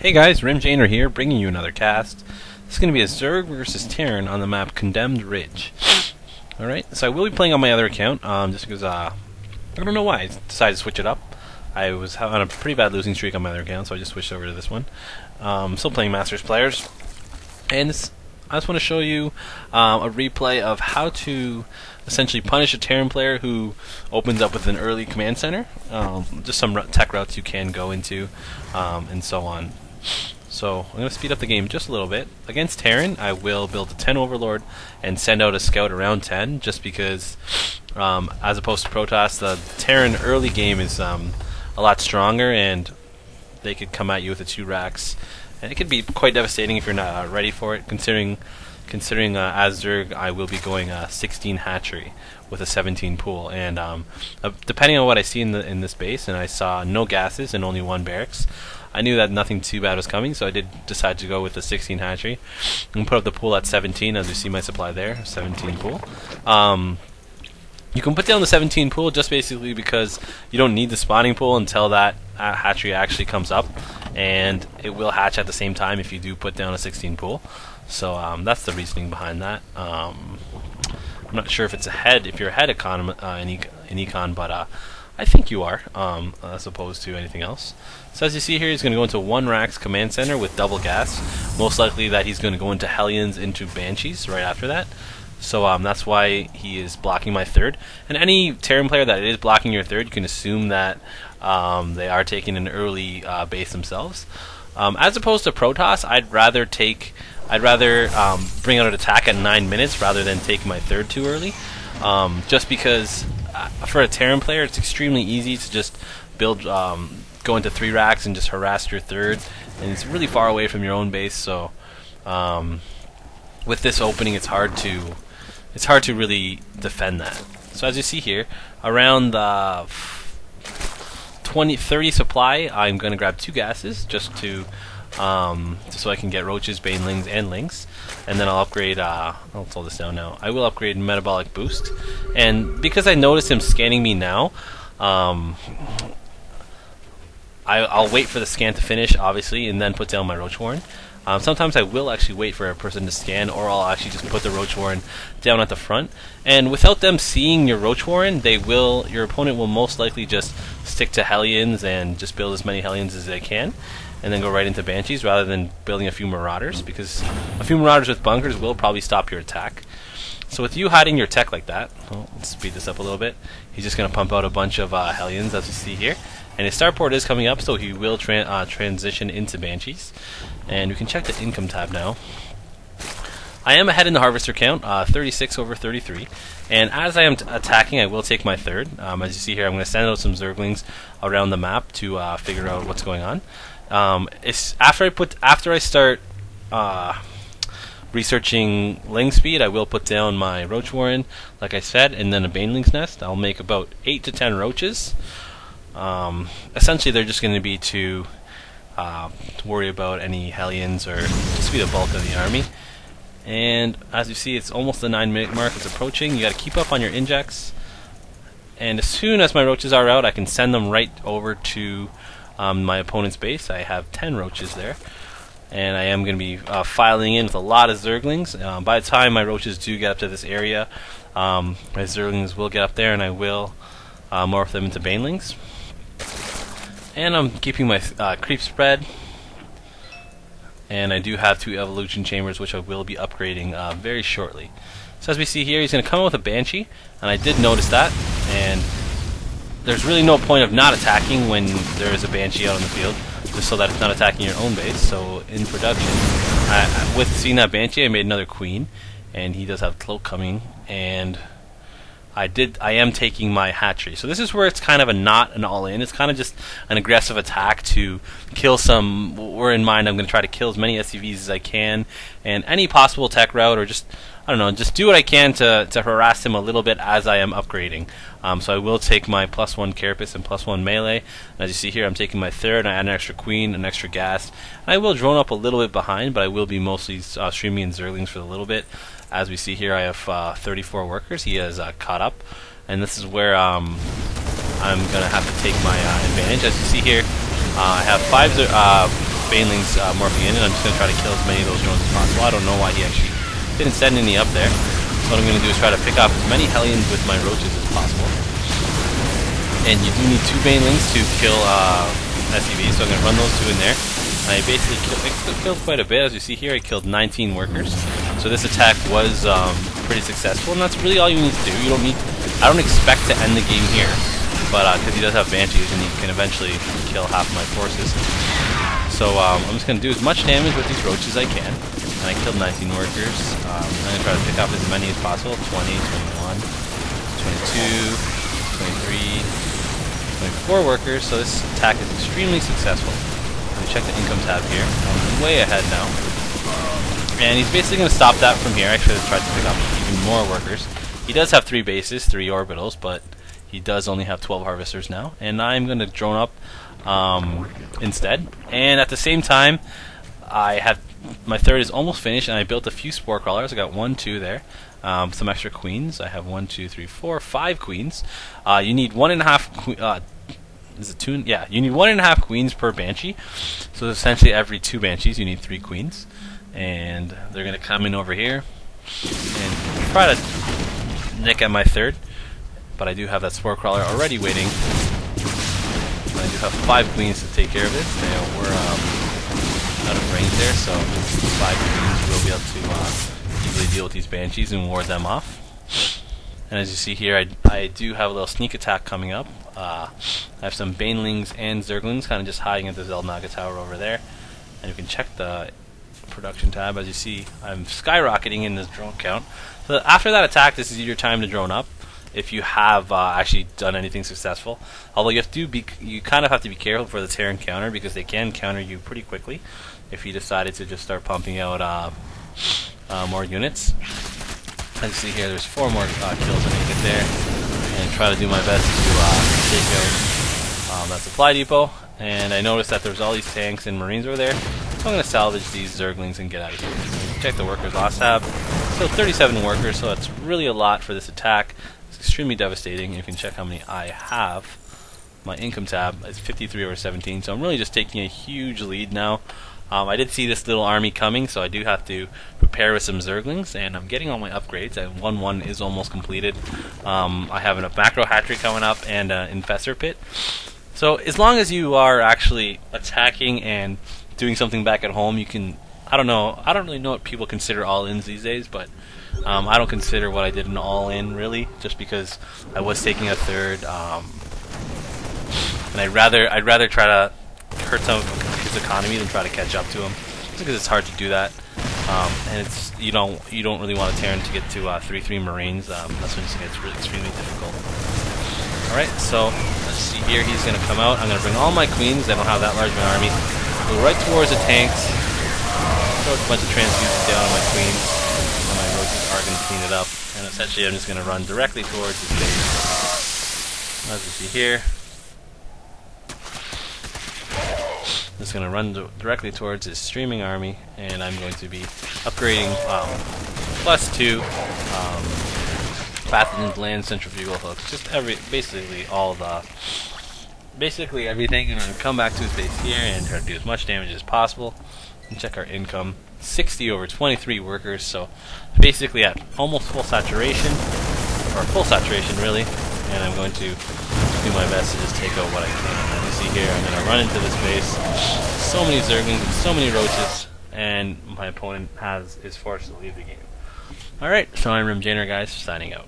Hey guys, Rimjaner here, bringing you another cast. This is going to be a Zerg versus Terran on the map Condemned Ridge. Alright, so I will be playing on my other account, just because, I don't know why, I decided to switch it up. I was on a pretty bad losing streak on my other account, so I just switched over to this one. Still playing Masters players. And I just want to show you a replay of how to essentially punish a Terran player who opens up with an early command center. Just some tech routes you can go into, and so on. So I'm going to speed up the game just a little bit. Against Terran, I will build a 10 Overlord and send out a scout around 10, just because, as opposed to Protoss, the Terran early game is a lot stronger, and they could come at you with the 2 racks. And it could be quite devastating if you're not ready for it, considering as Zerg, I will be going 16 hatchery with a 17 pool, and depending on what I see in this base, and I saw no gases and only 1 barracks, I knew that nothing too bad was coming, so I did decide to go with the 16 hatchery and put up the pool at 17, as you see my supply there, 17 pool. You can put down the 17 pool just basically because you don't need the spawning pool until that hatchery actually comes up, and it will hatch at the same time if you do put down a 16 pool. So that's the reasoning behind that. I'm not sure if it's if you're ahead in econ, but I think you are, as opposed to anything else. So as you see here, he's going to go into 1 Rax command center with double gas. Most likely that he's going to go into Hellions into Banshees right after that. So that's why he is blocking my 3rd. And any Terran player that is blocking your 3rd, you can assume that they are taking an early base themselves. As opposed to Protoss, I'd rather bring out an attack at 9 minutes rather than take my 3rd too early. Just because for a Terran player, it's extremely easy to just build, go into 3 racks and just harass your 3rd, and it's really far away from your own base. So with this opening, it's hard to really defend that. So as you see here, around the 30 supply, I'm going to grab 2 gases just so I can get roaches, banelings, and lings, and then I'll upgrade. I'll slow this down now. I will upgrade metabolic boost, and because I noticed him scanning me now, I'll wait for the scan to finish, obviously, and then put down my roach warren. Sometimes I will actually wait for a person to scan, or I'll actually just put the roach warren down at the front. And without them seeing your roach warren, your opponent will most likely just stick to Hellions and just build as many Hellions as they can, and then go right into Banshees rather than building a few Marauders, because a few Marauders with bunkers will probably stop your attack. So with you hiding your tech like that, let's speed this up a little bit, he's just going to pump out a bunch of Hellions, as you see here. And his starport is coming up, so he will transition into Banshees. And we can check the income tab now. I am ahead in the harvester count, 36 over 33. And as I am attacking, I will take my 3rd. As you see here, I'm going to send out some Zerglings around the map to figure out what's going on. After I start researching Ling speed, I will put down my Roach Warren, like I said, and then a Baneling's nest. I'll make about 8 to 10 roaches. Essentially, they're just going to be to worry about any Hellions or just be the bulk of the army. And as you see, it's almost the 9-minute mark. It's approaching. You got to keep up on your injects. And as soon as my roaches are out, I can send them right over to my opponent's base. I have 10 roaches there, and I am going to be filing in with a lot of Zerglings. By the time my roaches do get up to this area, my Zerglings will get up there, and I will morph them into Banelings. And I'm keeping my creep spread, and I do have 2 evolution chambers, which I will be upgrading very shortly. So as we see here, he's going to come out with a Banshee, and I did notice that, and there's really no point of not attacking when there is a Banshee out on the field, just so that it's not attacking your own base. So in production, with seeing that Banshee, I made another Queen, and he does have Cloak coming, and I am taking my hatchery. So this is where it's kind of not an all-in. It's kind of just an aggressive attack to kill some. We're in mind, I'm going to try to kill as many SCVs as I can, and any possible tech route, or just, I don't know, just do what I can to harass him a little bit as I am upgrading. So I will take my +1 Carapace and +1 melee. And as you see here, I'm taking my 3rd, and I add an extra Queen, an extra gas. And I will drone up a little bit behind, but I will be mostly streaming in Zerglings for a little bit. As we see here, I have 34 workers. He has caught up, and this is where I'm going to have to take my advantage. As you see here, I have 5 banelings morphing in, and I'm just going to try to kill as many of those drones as possible. I don't know why he actually didn't send any up there. So what I'm going to do is try to pick off as many Hellions with my roaches as possible. And you do need 2 banelings to kill SCV, so I'm going to run those 2 in there. I basically killed quite a bit. As you see here, I killed 19 workers. So this attack was pretty successful, and that's really all you need to do. You don't need. I don't expect to end the game here, but because he does have banshees, and he can eventually kill half of my forces. So I'm just going to do as much damage with these roaches as I can. And I killed 19 workers. I'm going to try to pick up as many as possible. 20, 21, 22, 23, 24 workers. So this attack is extremely successful. Let me check the income tab here. I'm way ahead now. And he's basically going to stop that from here. Actually, let's try to pick up even more workers. He does have 3 bases, 3 orbitals, but he does only have 12 harvesters now. And I'm going to drone up instead. And at the same time, I have my third is almost finished, and I built a few spore crawlers. I got 1, 2 there. Some extra queens. I have 1, 2, 3, 4, 5 queens. You need 1.5 is it 2? Yeah, you need 1.5 queens per banshee. So essentially, every 2 banshees, you need 3 queens. And they're gonna come in over here and try to nick at my third. But I do have that spore crawler already waiting. I do have 5 queens to take care of it. We're out of range there, so 5 queens will be able to easily deal with these banshees and ward them off. And as you see here, I do have a little sneak attack coming up. I have some banelings and zerglings kind of just hiding at the Xel'Naga tower over there. And you can check the production tab. As you see, I'm skyrocketing in this drone count. So after that attack, this is your time to drone up if you have actually done anything successful. Although you kind of have to be careful for the Terran counter, because they can counter you pretty quickly if you decided to just start pumping out more units. As you see here, there's 4 more kills I can get there, and try to do my best to take out that supply depot. And I noticed that there's all these tanks and marines over there, so I'm going to salvage these zerglings and get out of here. Check the workers loss tab. Still 37 workers, so that's really a lot for this attack. It's extremely devastating. You can check how many I have. My income tab is 53 over 17, so I'm really just taking a huge lead now. I did see this little army coming, so I do have to prepare with some zerglings, and I'm getting all my upgrades, and 1-1 is almost completed. I have a macro hatchery coming up and an infestor pit. So as long as you are actually attacking and doing something back at home, you can, I don't really know what people consider all-ins these days, but I don't consider what I did an all-in, really, just because I was taking a third, and I'd rather try to hurt some of his economy than try to catch up to him, just because it's hard to do that. And it's you don't really want a Terran to get to 3-3 Marines. That's when it gets really extremely difficult. Alright, so let's see here. He's going to come out. I'm going to bring all my queens. I don't have that large of an army. Go right towards the tanks. Throw a bunch of transfuses down on my queens. And my roaches are going to clean it up. And essentially, I'm just going to run directly towards his base. As you see here. Just going to run directly towards his streaming army, and I'm going to be upgrading +2 pathogens, land, centrifugal hooks, just basically everything, and I'm going to come back to his base here and try to do as much damage as possible. And check our income, 60 over 23 workers, so basically at almost full saturation, or full saturation really, and I'm going to do my best to just take out what I can. As you see here, I'm going to run into this base. So many zerglings and so many roaches, and my opponent is forced to leave the game. Alright, so I'm Rimjaner, guys, signing out.